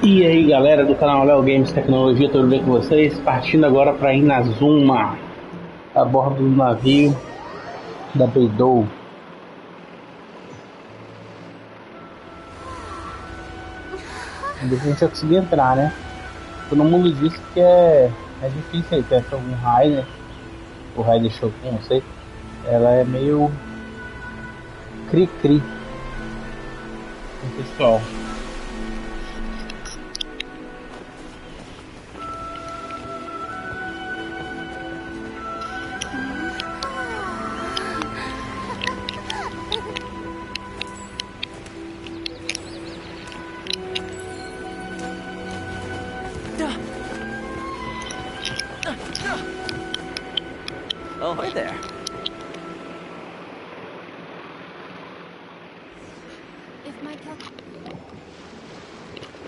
E aí galera do canal Léo Games Tecnologia, tudo bem com vocês? Partindo agora para Inazuma, a bordo do navio da Beidou. A gente vai conseguir entrar, né? Todo mundo disse que é difícil aí, ter algum raio, né? O raio de Shogun, não sei. Ela é meio cri-cri o pessoal. Oh, hi there.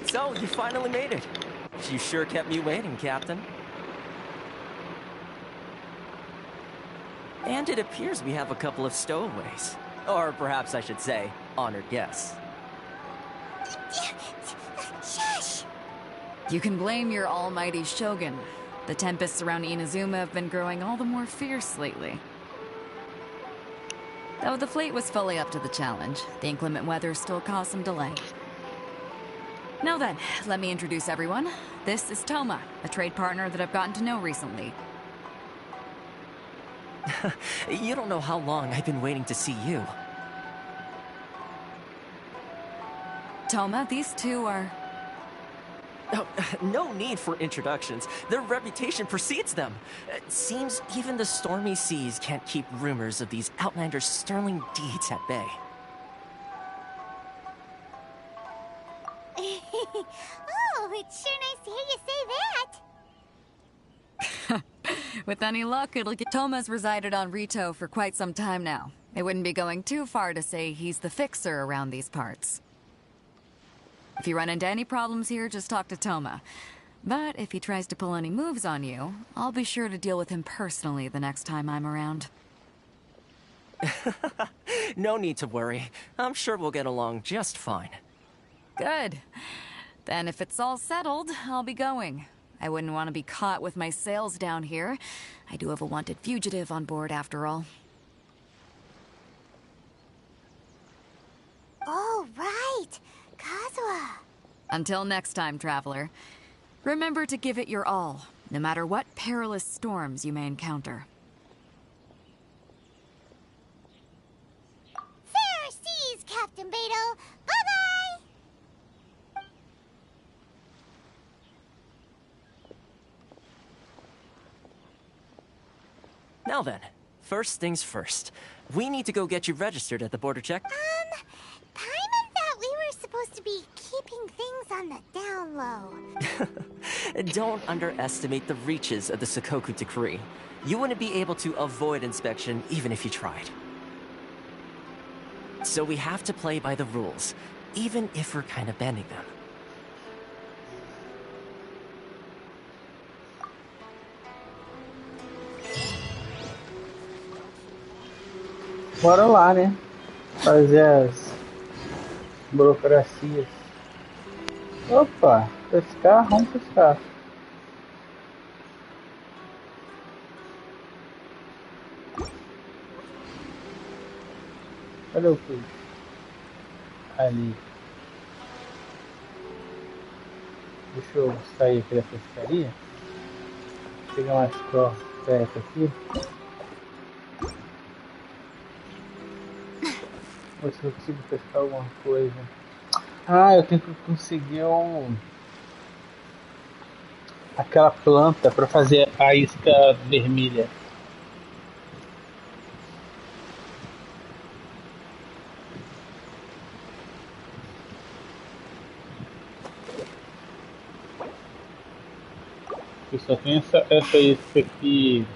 So, you finally made it. You sure kept me waiting, Captain. And it appears we have a couple of stowaways. Or perhaps I should say, honored guests. Shush! You can blame your almighty Shogun. The tempests around Inazuma have been growing all the more fierce lately. Though the fleet was fully up to the challenge, the inclement weather still caused some delay. Now then, let me introduce everyone. This is Toma, a trade partner that I've gotten to know recently. You don't know how long I've been waiting to see you. Toma, these two are... Oh, no need for introductions. Their reputation precedes them. It seems even the stormy seas can't keep rumors of these outlanders' sterling deeds at bay. Oh, it's sure nice to hear you say that. With any luck, it'll get... Toma's resided on Rito for quite some time now. It wouldn't be going too far to say he's the fixer around these parts. If you run into any problems here, just talk to Toma. But if he tries to pull any moves on you, I'll be sure to deal with him personally the next time I'm around. No need to worry. I'm sure we'll get along just fine. Good. Then if it's all settled, I'll be going. I wouldn't want to be caught with my sails down here. I do have a wanted fugitive on board after all. Oh, right. Kazuha. Until next time, traveler. Remember to give it your all, no matter what perilous storms you may encounter. Fair seas, Captain Beidou. Bye-bye! Now then, first things first. We need to go get you registered at the border check. Paimon thought we were supposed to be keeping things on the down low. Don't underestimate the reaches of the Sakoku Decree. You wouldn't be able to avoid inspection even if you tried. So we have to play by the rules, even if we're kind of bending them. Bora lá, né? Fazer as burocracias. Opa, pescar, vamos pescar. Cadê o peixe? Ali. Deixa eu sair aqui da pescaria. Pegar mais perto aqui. Ver se eu consigo pescar alguma coisa. Ah, eu tenho que conseguir aquela planta para fazer a isca vermelha. Eu só tenho essa isca aqui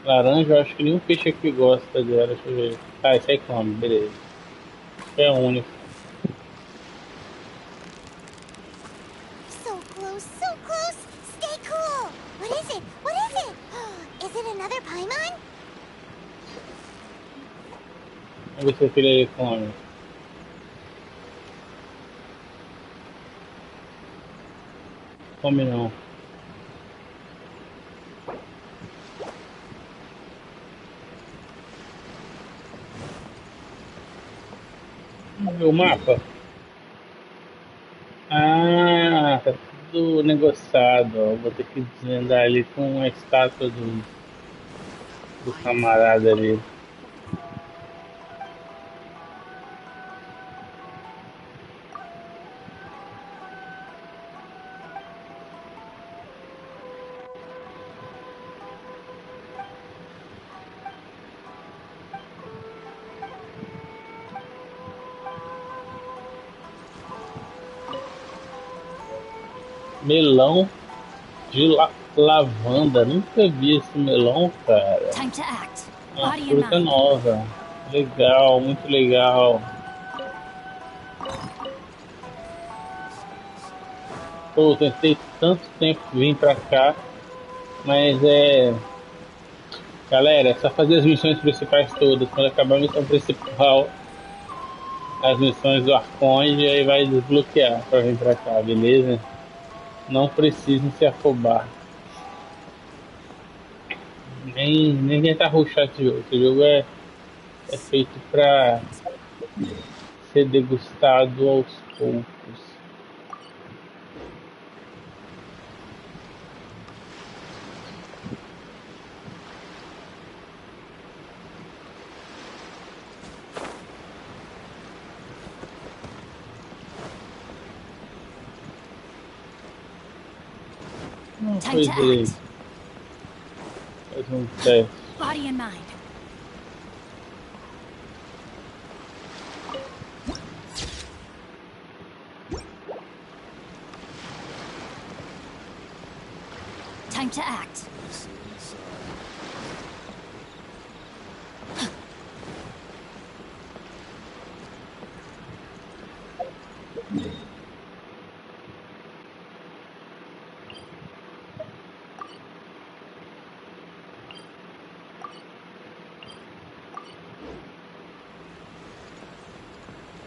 laranja, eu acho que nenhum peixe aqui gosta dela, deixa eu ver. Ah, esse aí come, beleza. É o único. So close, so close. Stay cool. What is it? What is it? Is it another Paimon? Vamos ver se aquele aí come. fome não. Vamos ver o mapa? Ah, tá tudo negociado, ó. Vou ter que desvendar ali com a estátua do camarada ali. Melão de lavanda. Nunca vi esse melão, cara. Time to act. Uma Body in fruta mind. nova. Legal, muito legal. Pô, eu tentei tanto tempo vir pra cá, mas galera, é só fazer as missões principais todas. Quando acabar a missão principal, as missões do Arconde, aí vai desbloquear pra vir pra cá, beleza? Não precisem se afobar. Nem tentar rushar esse jogo. Esse jogo é feito pra ser degustado aos poucos. Time to Direito. act. Faz um teste. Body in mind. Time to act.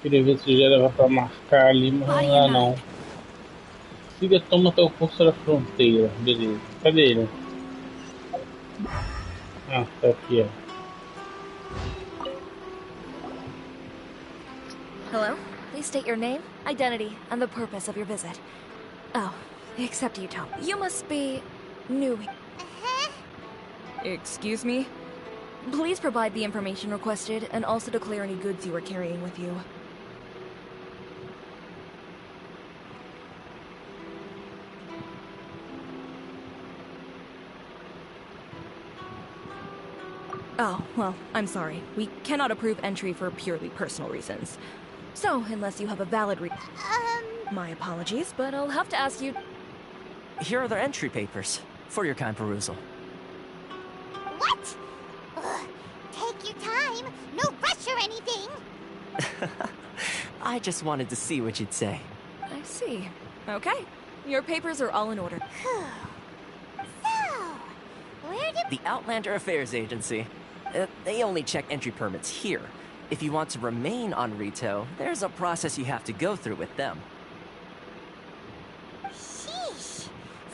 Queria ver se já dava pra marcar ali, mas não dá não. Siga, toma teu curso da fronteira. Beleza. Cadê ele? Ah, tá aqui, ó. Hello? Please state your name, identity, and the purpose of your visit. Oh, except you, Tom. You must be new. Excuse me? Please provide the information requested and also declare any goods you are carrying with you. Oh, well, I'm sorry. We cannot approve entry for purely personal reasons. So, unless you have a valid My apologies, but I'll have to ask you... Here are their entry papers, for your kind perusal. What? Ugh, take your time. No rush or anything. I just wanted to see what you'd say. I see. Okay. Your papers are all in order. So, where did... The Outlander Affairs Agency. They only check entry permits here. If you want to remain on Rito, there's a process you have to go through with them. Sheesh.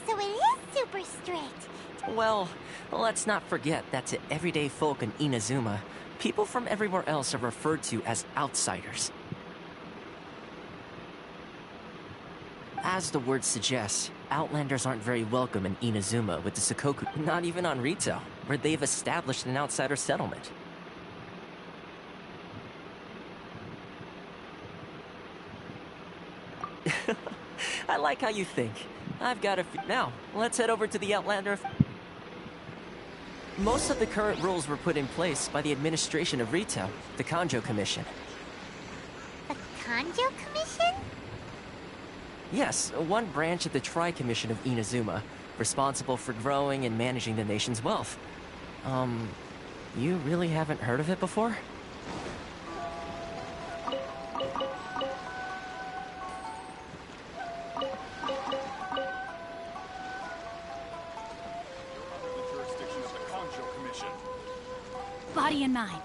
So it is super strict. Well, let's not forget that to everyday folk in Inazuma, people from everywhere else are referred to as outsiders. As the word suggests, Outlanders aren't very welcome in Inazuma with the Sakoku, not even on Rito, where they've established an outsider settlement. I like how you think. I've got a now, let's head over to the Outlander. Most of the current rules were put in place by the administration of Rito, the Kanjo Commission. The Kanjo Commission? Yes, one branch of the Tri-Commission of Inazuma, responsible for growing and managing the nation's wealth. You really haven't heard of it before? Body in mind.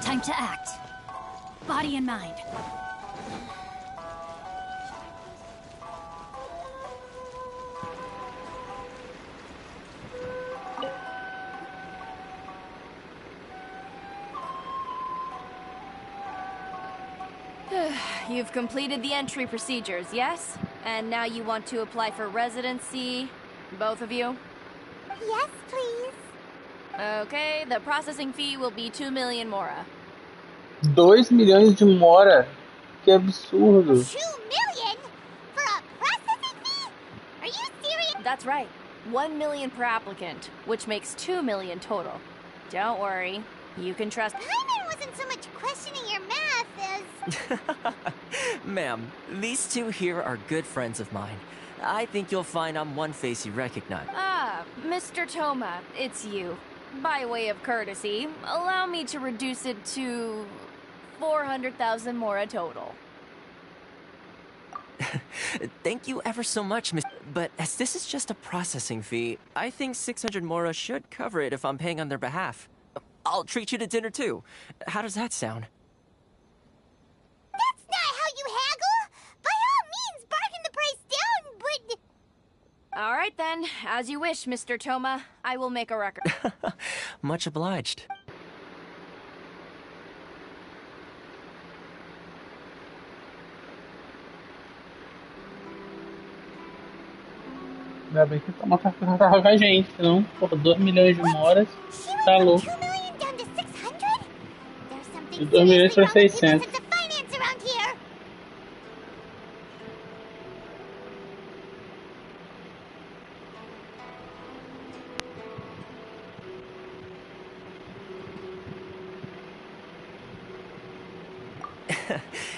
Time to act. Body and mind. You've completed the entry procedures, yes? And now you want to apply for residency? Both of you? Yes, please. Okay, the processing fee will be 2 million mora. 2 milhões de mora? Que absurdo. 2 million? For a processing fee? Are you serious? That's right. 1 million per applicant, which makes 2 million total. Don't worry, you can trust. Paimon wasn't so much questioning your math as... Ma'am, these two here are good friends of mine. I think you'll find I'm one face you recognize. Ah, Mr. Toma, it's you. By way of courtesy, allow me to reduce it to 400,000 mora total. Thank you ever so much, Miss. But as this is just a processing fee, I think 600 mora should cover it if I'm paying on their behalf. I'll treat you to dinner too. How does that sound? That's not how you haggle! By all means, bargain the price down, but... All right then, as you wish, Mr. Toma. I will make a record. Much obliged. Ainda bem que tava com a gente, senão, porra, 2 milhões de moras, tá louco. 2 million down to 600? There's something De 2 milhões pra seriously wrong with 600. people's sense of finance around here.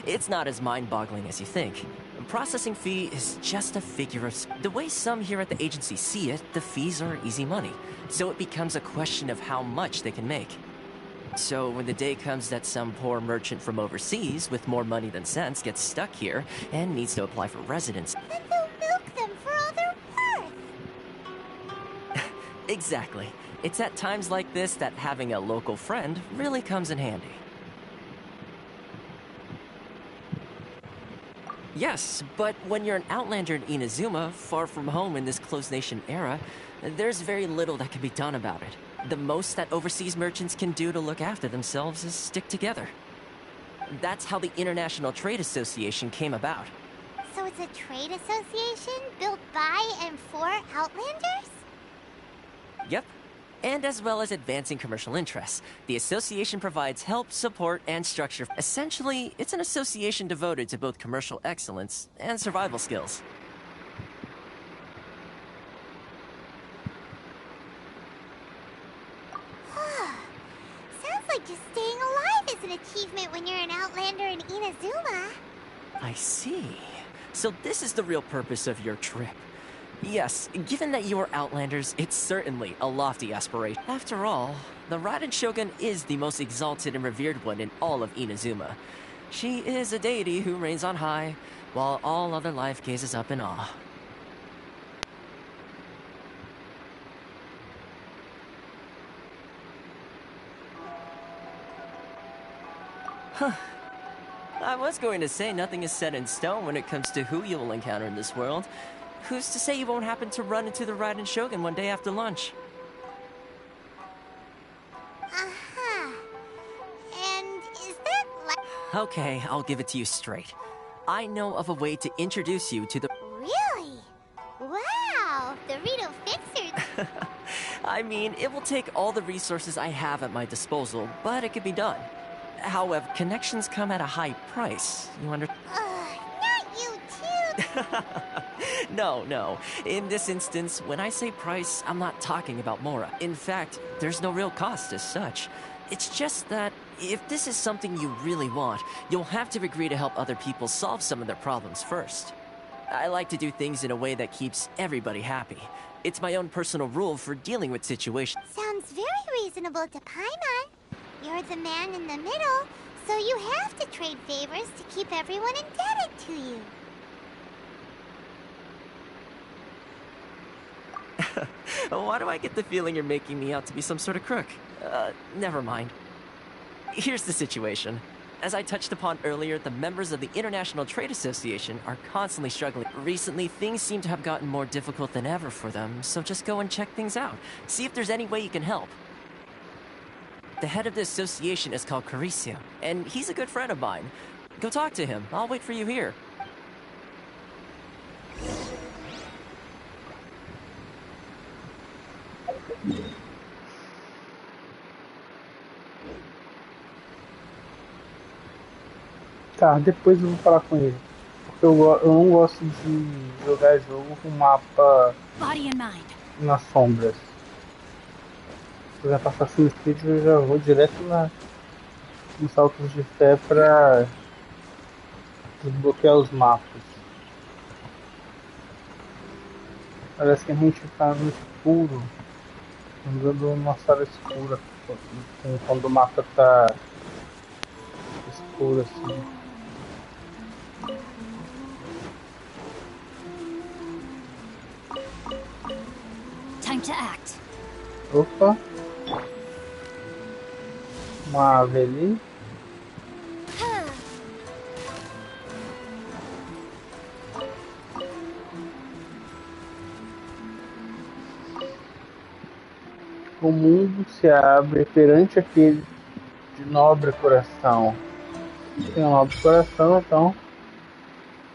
It's not as mind-boggling as you think. Processing fee is just a figure of... The way some here at the agency see it, the fees are easy money. So it becomes a question of how much they can make. So when the day comes that some poor merchant from overseas with more money than sense gets stuck here and needs to apply for residence... Then they'll milk them for all they're worth. Exactly. It's at times like this that having a local friend really comes in handy. Yes, but when you're an outlander in Inazuma, far from home in this closed nation era, there's very little that can be done about it. The most that overseas merchants can do to look after themselves is stick together. That's how the International Trade Association came about. So it's a trade association built by and for Outlanders? Yep. And as well as advancing commercial interests, the association provides help, support, and structure. Essentially, it's an association devoted to both commercial excellence and survival skills. Sounds like just staying alive is an achievement when you're an Outlander in Inazuma. I see. So this is the real purpose of your trip. Yes, given that you are Outlanders, it's certainly a lofty aspiration. After all, the Raiden Shogun is the most exalted and revered one in all of Inazuma. She is a deity who reigns on high, while all other life gazes up in awe. Huh. I was going to say nothing is set in stone when it comes to who you will encounter in this world. Who's to say you won't happen to run into the Raiden Shogun one day after lunch? Uh-huh. And is that like... Okay, I'll give it to you straight. I know of a way to introduce you to the... Really? Wow, the Rito Fixers. I mean, it will take all the resources I have at my disposal, but it can be done. However, connections come at a high price. You understand? Not you too. No. In this instance, when I say price, I'm not talking about Mora. In fact, there's no real cost as such. It's just that if this is something you really want, you'll have to agree to help other people solve some of their problems first. I like to do things in a way that keeps everybody happy. It's my own personal rule for dealing with situations. Sounds very reasonable to Paimon. You're the man in the middle, so you have to trade favors to keep everyone indebted to you. Why do I get the feeling you're making me out to be some sort of crook? Never mind. Here's the situation. As I touched upon earlier, the members of the International Trade Association are constantly struggling. Recently, things seem to have gotten more difficult than ever for them, so just go and check things out. See if there's any way you can help. The head of the association is called Caricio, and he's a good friend of mine. Go talk to him. I'll wait for you here. Tá, depois eu vou falar com ele. Porque eu não gosto de jogar jogo com mapa Body and mind. nas sombras. Se eu já passar Assassin's Creed, eu já vou direto nos saltos de fé pra desbloquear os mapas. Parece que a gente tá no escuro, andando numa sala escura, quando o mapa tá escuro assim. Time to act. Opa! Uma ave ali. O mundo se abre perante aquele de nobre coração. Tem um nobre coração, então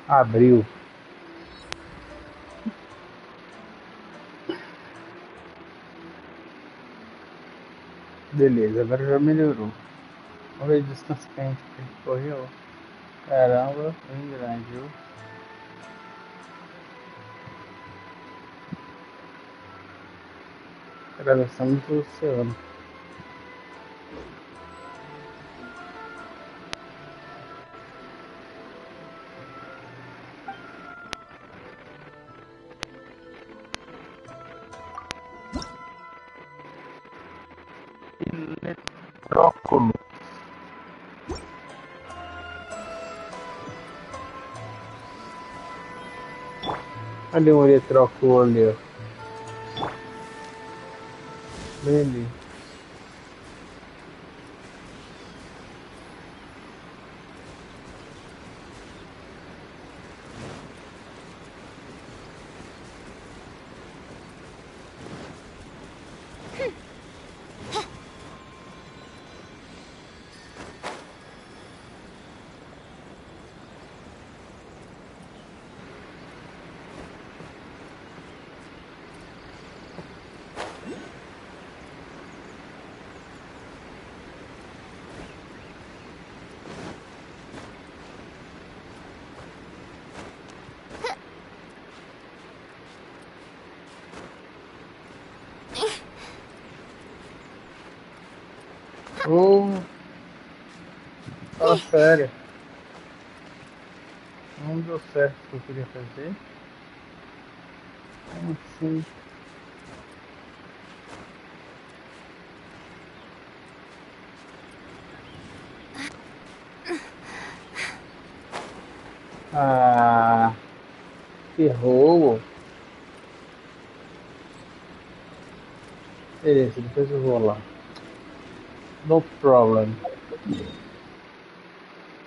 abriu. Beleza, agora já melhorou. Vamos ver a distância que a gente correu. Caramba, bem grande, viu? Atravessamos o oceano. Eletróculo. Ali um eletróculo ali, ó. Bem ali. Oh, fala sério. Não deu certo o que eu queria fazer. Como assim? Ah, que roubo. Beleza, depois eu vou lá. No problem.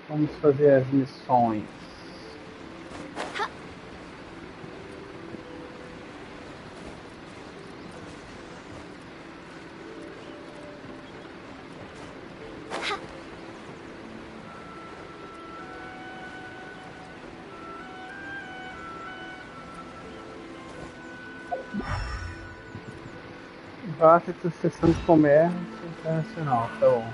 Vamos fazer as missões. Basta a seção de comércio internacional, tá bom.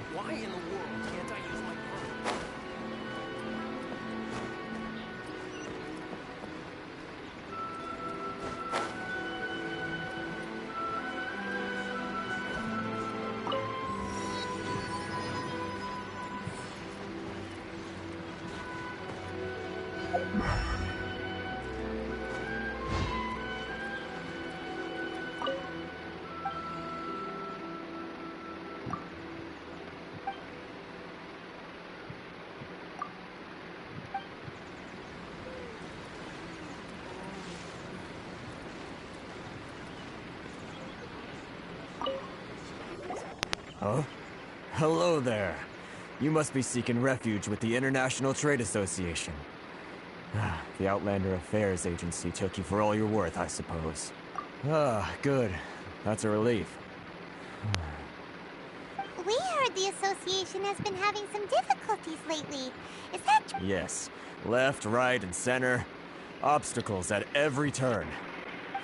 Huh? Hello there. You must be seeking refuge with the International Trade Association. The Outlander Affairs Agency took you for all you're worth, I suppose. Good. That's a relief. We heard the association has been having some difficulties lately. Is that true? Yes. Left, right, and center. Obstacles at every turn.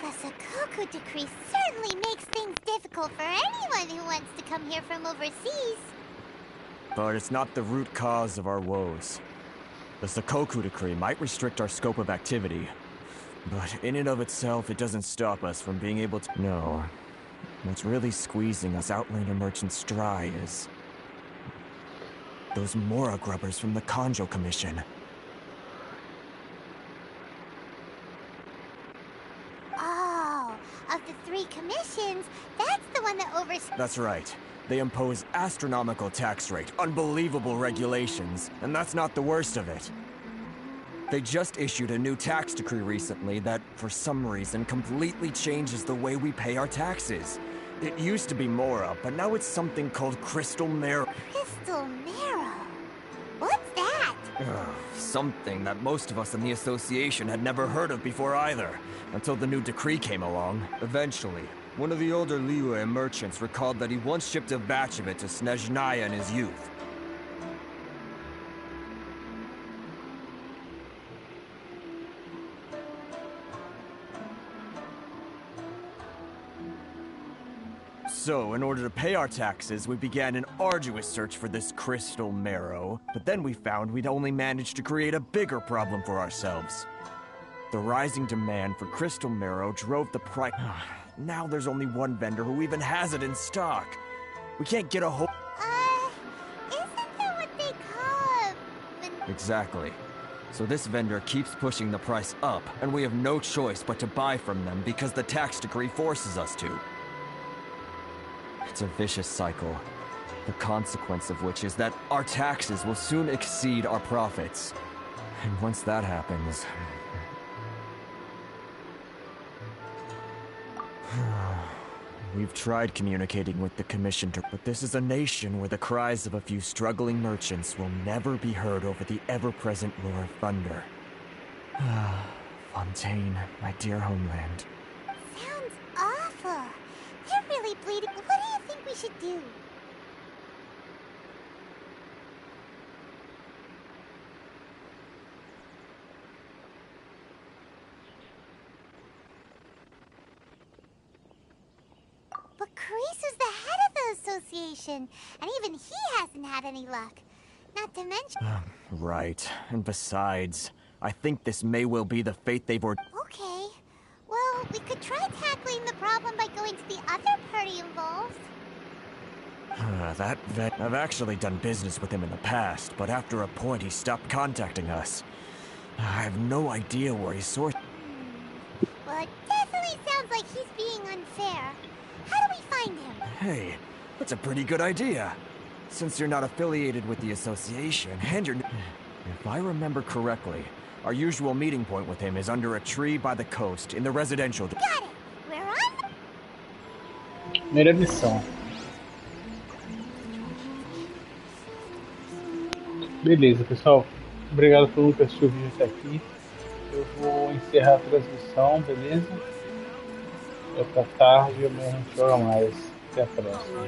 The Sakoku decree certainly makes things difficult for anyone who wants to come here from overseas. But it's not the root cause of our woes. The Sakoku decree might restrict our scope of activity, but in and of itself, it doesn't stop us from being able to... No. What's really squeezing us Outlander merchants dry is... those Mora grubbers from the Kanjo Commission. Oh, of the 3 commissions, that's the one that oversees... That's right. They impose astronomical tax rate, unbelievable regulations, and that's not the worst of it. They just issued a new tax decree recently that, for some reason, completely changes the way we pay our taxes. It used to be Mora, but now it's something called Crystal Marrow. Crystal Marrow? What's that? Something that most of us in the association had never heard of before either, until the new decree came along. Eventually, one of the older Liyue merchants recalled that he once shipped a batch of it to Snezhnaya in his youth. So, in order to pay our taxes, we began an arduous search for this crystal marrow, but then we found we'd only managed to create a bigger problem for ourselves. The rising demand for crystal marrow drove the price. Now there's only one vendor who even has it in stock. We can't get a hold... Isn't that what they call Exactly. So this vendor keeps pushing the price up, and we have no choice but to buy from them because the tax decree forces us to. It's a vicious cycle, the consequence of which is that our taxes will soon exceed our profits. And once that happens... We've tried communicating with the Commission, but this is a nation where the cries of a few struggling merchants will never be heard over the ever-present roar of thunder. Fontaine, my dear homeland. Sounds awful. They're really bleeding. What do you think we should do? But Carisu's the head of the association, and even he hasn't had any luck. Not to mention... Right. And besides, I think this may well be the fate they've ordained. Okay. Well, we could try tackling the problem by going to the other party involved. That vet... I've actually done business with him in the past, but after a point he stopped contacting us. I have no idea where he's sourced... Well, it definitely sounds like he's being unfair. How do we find him? Hey, that's a pretty good idea. Since you're not affiliated with the association, and you're... If I remember correctly, our usual meeting point with him is under a tree by the coast in the residential... Got it! We're on... Primeira missão. Beleza, pessoal. Obrigado por nunca assistir o vídeo até aqui. Eu vou encerrar a transmissão, beleza? Já tá tarde e amanhã a gente joga mais. Até a próxima.